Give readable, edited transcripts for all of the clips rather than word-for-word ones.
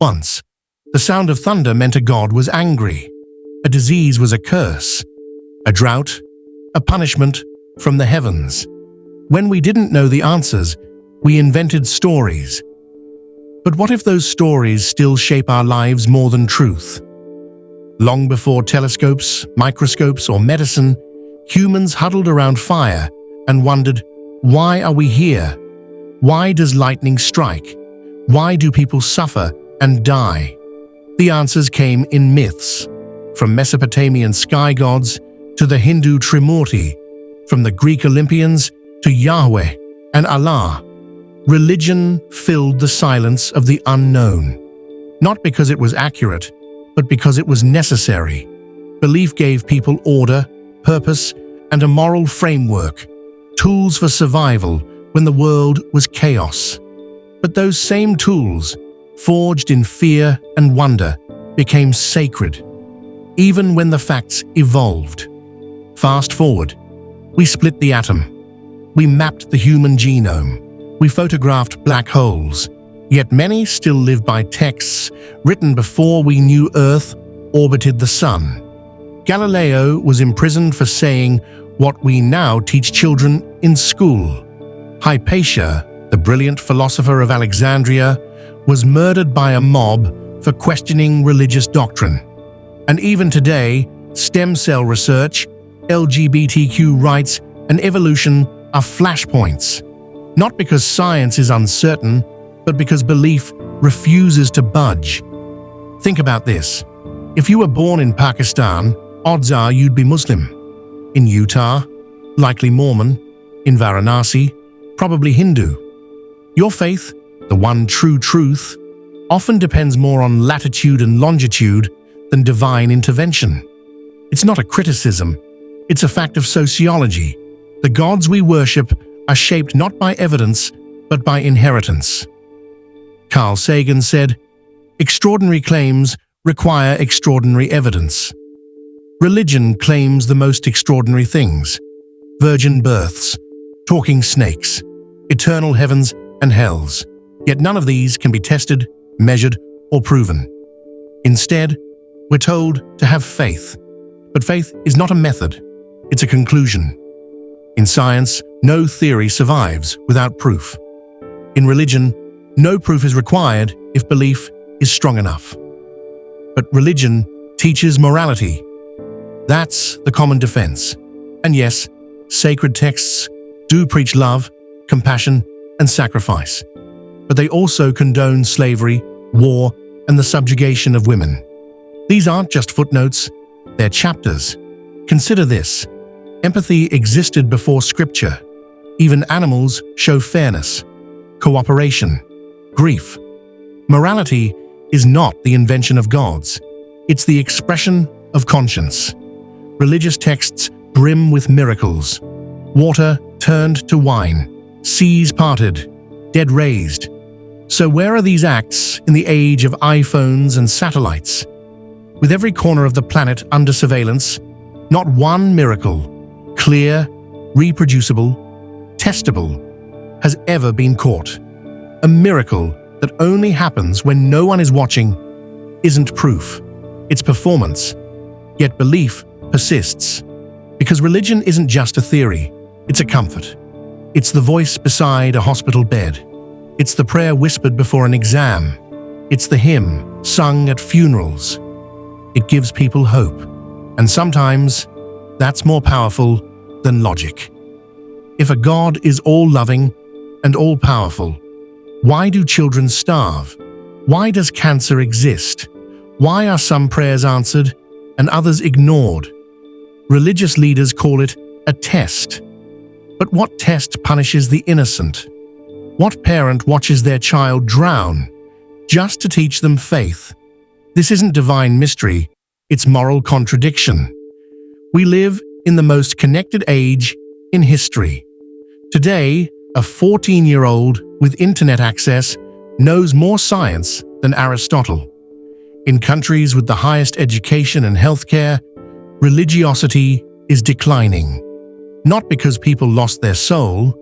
Once, the sound of thunder meant a god was angry. A disease was a curse. A drought, a punishment from the heavens. When we didn't know the answers, we invented stories. But what if those stories still shape our lives more than truth? Long before telescopes, microscopes, or medicine, humans huddled around fire and wondered, why are we here? Why does lightning strike? Why do people suffer and die? The answers came in myths, from Mesopotamian sky gods to the Hindu Trimurti, from the Greek Olympians to Yahweh and Allah. Religion filled the silence of the unknown, not because it was accurate, but because it was necessary. Belief gave people order, purpose, and a moral framework, tools for survival when the world was chaos. But those same tools, forged in fear and wonder, became sacred, even when the facts evolved. Fast forward, we split the atom. We mapped the human genome. We photographed black holes. Yet many still live by texts written before we knew Earth orbited the Sun. Galileo was imprisoned for saying what we now teach children in school. Hypatia, the brilliant philosopher of Alexandria, was murdered by a mob for questioning religious doctrine. And even today, stem cell research, LGBTQ rights, and evolution are flashpoints. Not because science is uncertain, but because belief refuses to budge. Think about this. If you were born in Pakistan, odds are you'd be Muslim. In Utah, likely Mormon. In Varanasi, probably Hindu. Your faith, the one true truth, often depends more on latitude and longitude than divine intervention. It's not a criticism, it's a fact of sociology. The gods we worship are shaped not by evidence, but by inheritance. Carl Sagan said, "Extraordinary claims require extraordinary evidence." Religion claims the most extraordinary things: virgin births, talking snakes, eternal heavens and hells. Yet none of these can be tested, measured, or proven. Instead, we're told to have faith. But faith is not a method, it's a conclusion. In science, no theory survives without proof. In religion, no proof is required if belief is strong enough. But religion teaches morality. That's the common defense. And yes, sacred texts do preach love, compassion, and sacrifice. But they also condone slavery, war, and the subjugation of women. These aren't just footnotes, they're chapters. Consider this. Empathy existed before Scripture. Even animals show fairness, cooperation, grief. Morality is not the invention of gods. It's the expression of conscience. Religious texts brim with miracles. Water turned to wine, seas parted, dead raised. So where are these acts in the age of iPhones and satellites? With every corner of the planet under surveillance, not one miracle, clear, reproducible, testable, has ever been caught. A miracle that only happens when no one is watching isn't proof, it's performance. Yet belief persists, because religion isn't just a theory, it's a comfort. It's the voice beside a hospital bed. It's the prayer whispered before an exam. It's the hymn sung at funerals. It gives people hope, and sometimes that's more powerful than logic. If a God is all-loving and all-powerful, why do children starve? Why does cancer exist? Why are some prayers answered and others ignored? Religious leaders call it a test. But what test punishes the innocent? What parent watches their child drown just to teach them faith? This isn't divine mystery, it's moral contradiction. We live in the most connected age in history. Today, a 14-year-old with internet access knows more science than Aristotle. In countries with the highest education and healthcare, religiosity is declining. Not because people lost their soul,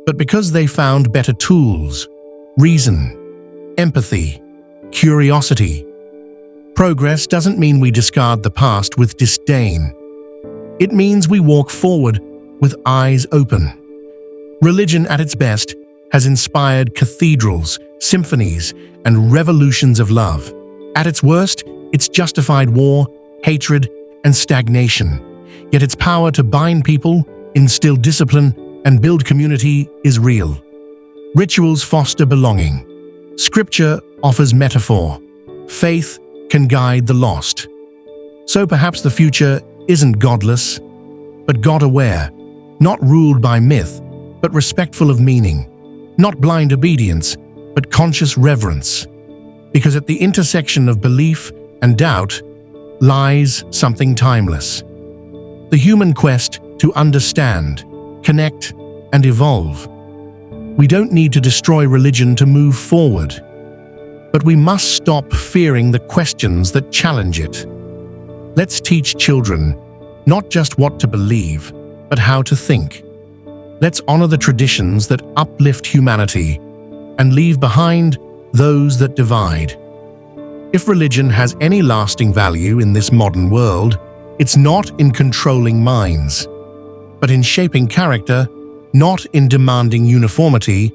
but because they found better tools, reason, empathy, curiosity. Progress doesn't mean we discard the past with disdain. It means we walk forward with eyes open. Religion at its best has inspired cathedrals, symphonies, and revolutions of love. At its worst, it's justified war, hatred, and stagnation. Yet its power to bind people, instill discipline, and build community is real. Rituals foster belonging. Scripture offers metaphor. Faith can guide the lost. So perhaps the future isn't godless, but God-aware, not ruled by myth, but respectful of meaning, not blind obedience, but conscious reverence. Because at the intersection of belief and doubt lies something timeless. The human quest to understand, connect, and evolve. We don't need to destroy religion to move forward, but we must stop fearing the questions that challenge it. Let's teach children not just what to believe, but how to think. Let's honor the traditions that uplift humanity and leave behind those that divide. If religion has any lasting value in this modern world, it's not in controlling minds, but in shaping character, not in demanding uniformity,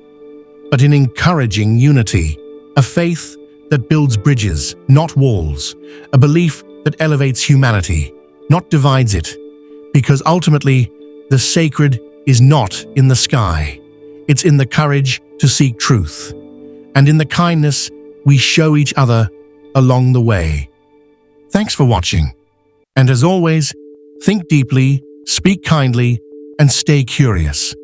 but in encouraging unity. A faith that builds bridges, not walls. A belief that elevates humanity, not divides it. Because ultimately, the sacred is not in the sky. It's in the courage to seek truth, and in the kindness we show each other along the way. Thanks for watching. And as always, think deeply, speak kindly, and stay curious.